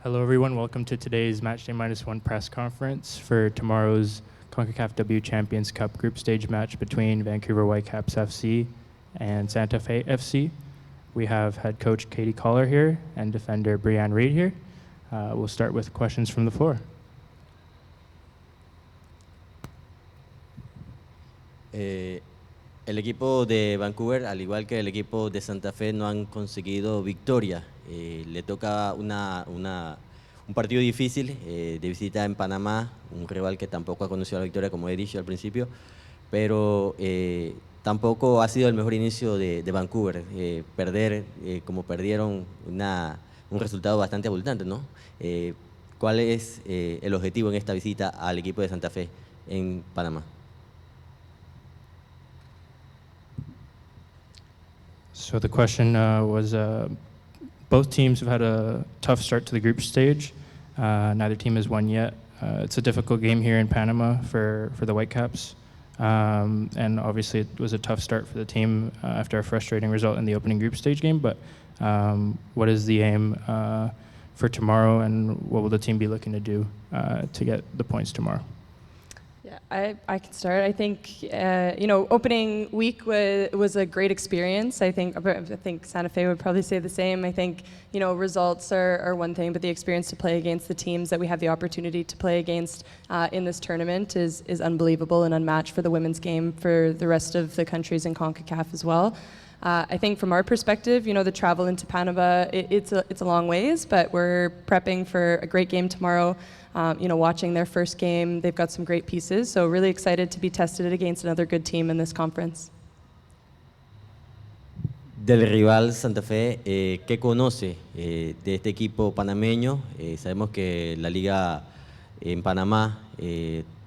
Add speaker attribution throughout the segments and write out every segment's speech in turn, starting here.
Speaker 1: Hello, everyone. Welcome to today's Matchday -1 press conference for tomorrow's Concacaf W Champions Cup group stage match between Vancouver Whitecaps FC and Santa Fe FC. We have head coach Katie Collar here and defender Brianne Reed here. We'll start with questions from the floor.
Speaker 2: El equipo de Vancouver, al igual que el equipo de Santa Fe, no han conseguido victoria. Le toca un partido difícil de visita en Panamá, un rival que tampoco ha conocido la victoria, como he dicho al principio, pero tampoco ha sido el mejor inicio de Vancouver. Perder como perdieron un resultado bastante abultante, ¿no? ¿Cuál es el objetivo en esta visita al equipo de Santa Fe en Panamá?
Speaker 1: So the question was, both teams have had a tough start to the group stage. Neither team has won yet. It's a difficult game here in Panama for the Whitecaps. And obviously it was a tough start for the team after a frustrating result in the opening group stage game. But what is the aim for tomorrow, and what will the team be looking to do to get the points tomorrow?
Speaker 3: Yeah, I can start. I think, opening week was a great experience. I think Santa Fe would probably say the same. I think, results are one thing, but the experience to play against the teams that we have the opportunity to play against in this tournament is unbelievable and unmatched for the women's game for the rest of the countries in Concacaf as well. I think from our perspective, the travel into Panama, it's a long ways, but we're prepping for a great game tomorrow. Watching their first game, they've got some great pieces, so really excited to be tested against another good team in this conference.
Speaker 2: Del rival Santa Fe, ¿qué conoce de este equipo panameño? Sabemos que la liga en Panamá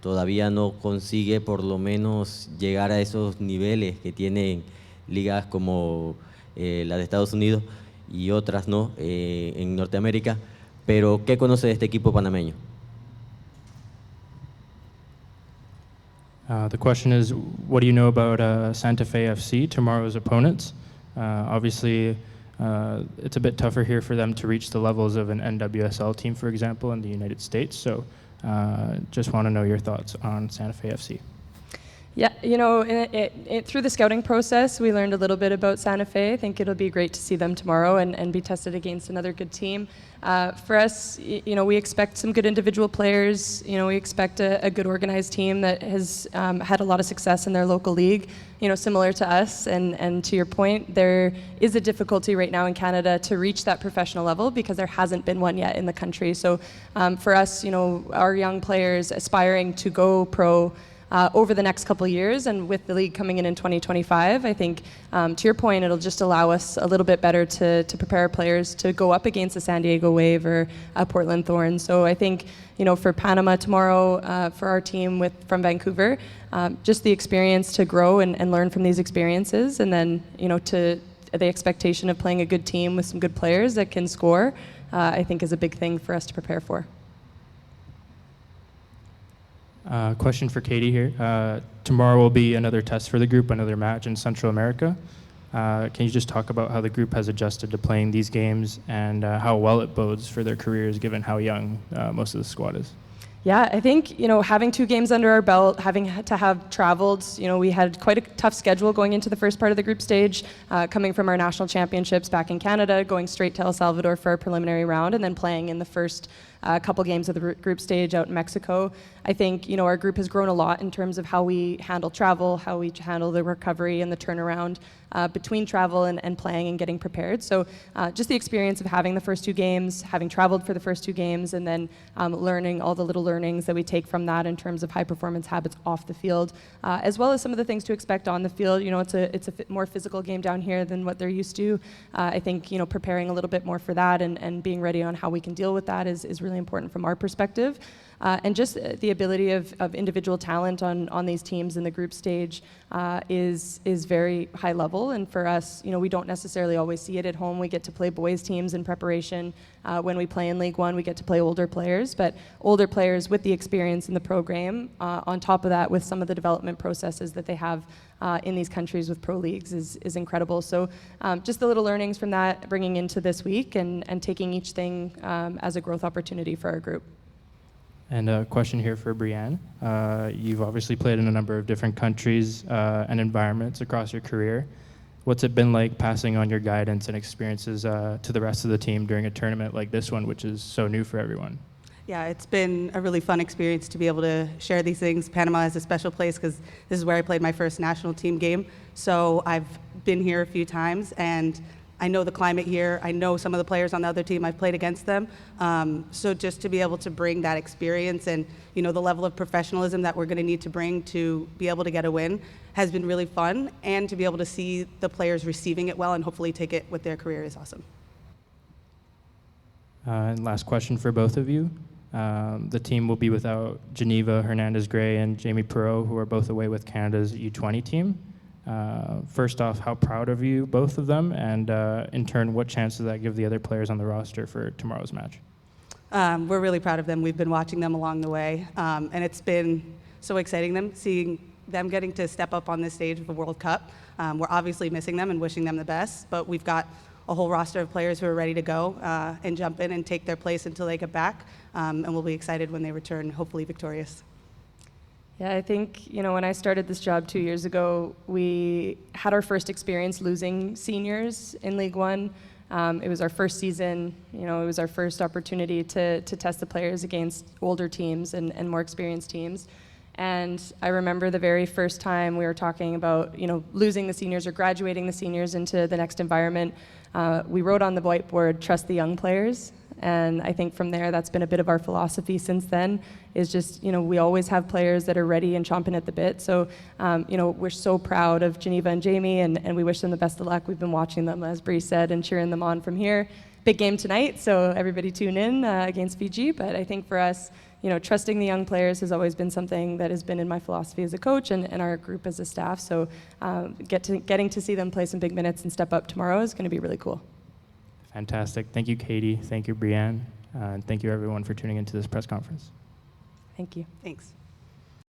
Speaker 2: todavía no consigue por lo menos llegar a esos niveles que tienen ligas como la de Estados Unidos y otras no en Norteamérica, pero ¿qué conoce de este equipo panameño?
Speaker 1: The question is, what do you know about Santa Fe FC, tomorrow's opponents? Obviously, it's a bit tougher here for them to reach the levels of an NWSL team, for example, in the United States. So just want to know your thoughts on Santa Fe FC.
Speaker 3: Yeah, through the scouting process, we learned a little bit about Santa Fe. I think it'll be great to see them tomorrow and be tested against another good team. For us, we expect some good individual players. We expect a good organized team that has had a lot of success in their local league, similar to us. And to your point, there is a difficulty right now in Canada to reach that professional level because there hasn't been one yet in the country. So for us, our young players aspiring to go pro over the next couple of years, and with the league coming in 2025, I think, to your point, it'll just allow us a little bit better to prepare our players to go up against a San Diego Wave or a Portland Thorns. So I think, for Panama tomorrow, for our team from Vancouver, just the experience to grow and learn from these experiences, and then, to the expectation of playing a good team with some good players that can score, I think is a big thing for us to prepare for.
Speaker 1: Question for Katie here. Tomorrow will be another test for the group, another match in Central America. Can you just talk about how the group has adjusted to playing these games and how well it bodes for their careers, given how young most of the squad is?
Speaker 3: Yeah, I think, having 2 games under our belt, having to have traveled, we had quite a tough schedule going into the first part of the group stage, coming from our national championships back in Canada, going straight to El Salvador for our preliminary round, and then playing in the first couple games of the group stage out in Mexico. I think, our group has grown a lot in terms of how we handle travel, how we handle the recovery and the turnaround between travel and playing and getting prepared. So just the experience of having the first 2 games, having traveled for the first 2 games, and then learning all the little learnings that we take from that in terms of high performance habits off the field, as well as some of the things to expect on the field. It's a more physical game down here than what they're used to. I think, preparing a little bit more for that and being ready on how we can deal with that is really important from our perspective. And just the ability of individual talent on these teams in the group stage is very high level. role. And for us, we don't necessarily always see it at home. We get to play boys teams in preparation. When we play in League One, we get to play older players, but older players with the experience in the program, on top of that, with some of the development processes that they have in these countries with pro leagues is incredible. So just the little learnings from that, bringing into this week and taking each thing as a growth opportunity for our group.
Speaker 1: And a question here for Brianne. You've obviously played in a number of different countries and environments across your career. What's it been like passing on your guidance and experiences to the rest of the team during a tournament like this one, which is so new for everyone?
Speaker 4: Yeah, it's been a really fun experience to be able to share these things. Panama is a special place because this is where I played my first national team game. So I've been here a few times, and I know the climate here. I know some of the players on the other team. I've played against them. So just to be able to bring that experience and the level of professionalism that we're going to need to bring to be able to get a win has been really fun. And to be able to see the players receiving it well and hopefully take it with their career is awesome.
Speaker 1: And last question for both of you. The team will be without Geneva Hernandez-Gray and Jamie Perreault, who are both away with Canada's U20 team. First off, how proud of you, both of them, and in turn, what chance does that give the other players on the roster for tomorrow's match?
Speaker 4: We're really proud of them. We've been watching them along the way, and it's been so exciting seeing them getting to step up on this stage of the World Cup. We're obviously missing them and wishing them the best, but we've got a whole roster of players who are ready to go and jump in and take their place until they get back, and we'll be excited when they return, hopefully victorious.
Speaker 3: Yeah, I think, when I started this job 2 years ago, we had our first experience losing seniors in League One. It was our first season, it was our first opportunity to test the players against older teams and more experienced teams. And I remember the very first time we were talking about, losing the seniors or graduating the seniors into the next environment. We wrote on the whiteboard, trust the young players. And I think from there, that's been a bit of our philosophy since then, is just, we always have players that are ready and chomping at the bit. So, we're so proud of Geneva and Jamie, and we wish them the best of luck. We've been watching them, as Bree said, and cheering them on from here. Big game tonight, so everybody tune in against Fiji. But I think for us, trusting the young players has always been something that has been in my philosophy as a coach and our group as a staff. So getting to see them play some big minutes and step up tomorrow is going to be really cool.
Speaker 1: Fantastic. Thank you, Katie. Thank you, Brianne. And thank you, everyone, for tuning into this press conference.
Speaker 3: Thank you.
Speaker 4: Thanks.